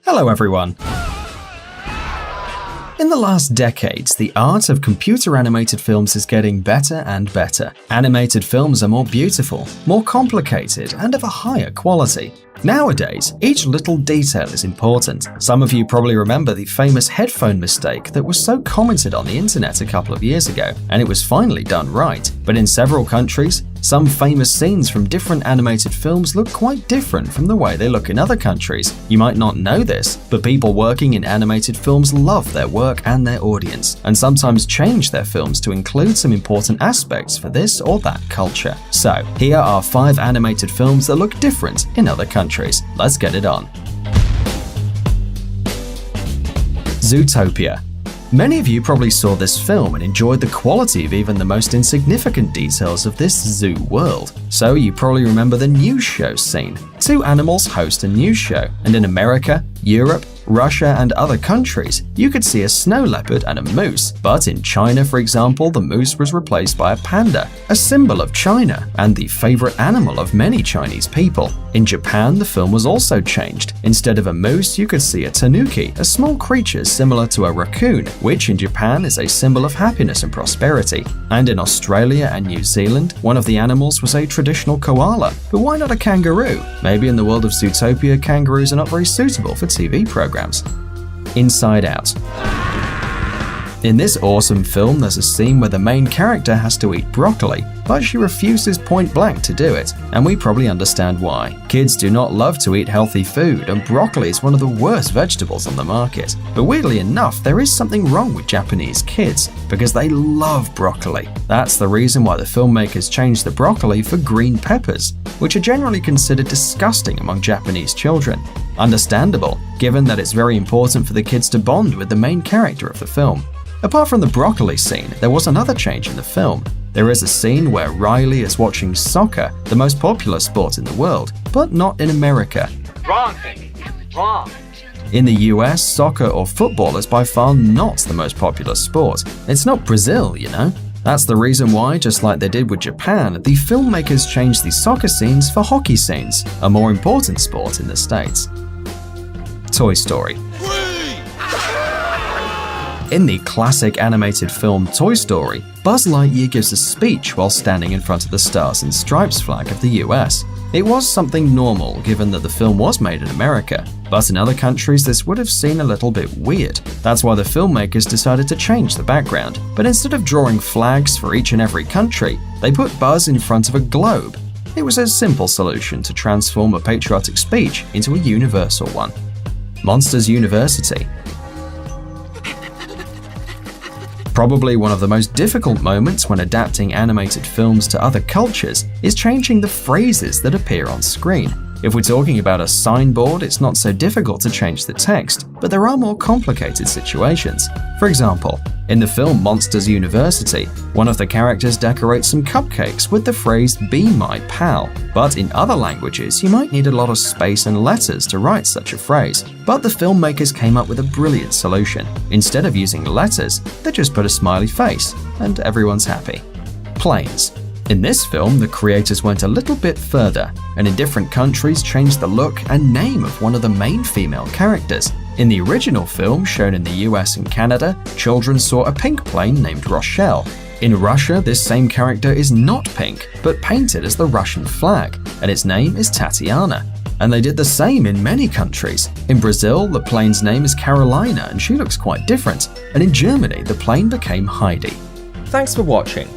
Hello everyone! In the last decades, the art of computer-animated films is getting better and better. Animated films are more beautiful, more complicated, and of a higher quality. Nowadays, each little detail is important. Some of you probably remember the famous headphone mistake that was so commented on the internet a couple of years ago, and it was finally done right. But in several countries, some famous scenes from different animated films look quite different from the way they look in other countries. You might not know this, but people working in animated films love their work and their audience, and sometimes change their films to include some important aspects for this or that culture. So, here are 5 animated films that look different in other countries. Let's get it on. Zootopia. Many of you probably saw this film and enjoyed the quality of even the most insignificant details of this zoo world. So you probably remember the news show scene. 2 animals host a news show, and in America, Europe, Russia, and other countries, you could see a snow leopard and a moose. But in China, for example, the moose was replaced by a panda, a symbol of China and the favorite animal of many Chinese people. In Japan, the film was also changed. Instead of a moose, you could see a tanuki, a small creature similar to a raccoon, which in Japan is a symbol of happiness and prosperity. And in Australia and New Zealand, one of the animals was a traditional koala. But why not a kangaroo? Maybe in the world of Zootopia, kangaroos are not very suitable for TV programs. Inside Out. In this awesome film, there's a scene where the main character has to eat broccoli, but she refuses point blank to do it, and we probably understand why. Kids do not love to eat healthy food, and broccoli is one of the worst vegetables on the market. But weirdly enough, there is something wrong with Japanese kids, because they love broccoli. That's the reason why the filmmakers changed the broccoli for green peppers, which are generally considered disgusting among Japanese children. Understandable, given that it's very important for the kids to bond with the main character of the film. Apart from the broccoli scene, there was another change in the film. There is a scene where Riley is watching soccer, the most popular sport in the world, but not in America. Wrong thing. Wrong. In the US, soccer or football is by far not the most popular sport. It's not Brazil, you know. That's the reason why, just like they did with Japan, the filmmakers changed the soccer scenes for hockey scenes, a more important sport in the States. Toy Story. In the classic animated film Toy Story, Buzz Lightyear gives a speech while standing in front of the Stars and Stripes flag of the US. It was something normal given that the film was made in America, but in other countries this would have seemed a little bit weird. That's why the filmmakers decided to change the background, but instead of drawing flags for each and every country, they put Buzz in front of a globe. It was a simple solution to transform a patriotic speech into a universal one. Monsters University. Probably one of the most difficult moments when adapting animated films to other cultures is changing the phrases that appear on screen. If we're talking about a signboard, it's not so difficult to change the text, but there are more complicated situations. For example, in the film Monsters University, one of the characters decorates some cupcakes with the phrase "Be my pal." But in other languages, you might need a lot of space and letters to write such a phrase. But the filmmakers came up with a brilliant solution. Instead of using letters, they just put a smiley face, and everyone's happy. Planes. In this film, the creators went a little bit further, and in different countries changed the look and name of one of the main female characters. In the original film, shown in the US and Canada, children saw a pink plane named Rochelle. In Russia, this same character is not pink, but painted as the Russian flag, and its name is Tatiana. And they did the same in many countries. In Brazil, the plane's name is Carolina, and she looks quite different. And in Germany, the plane became Heidi. Thanks for watching.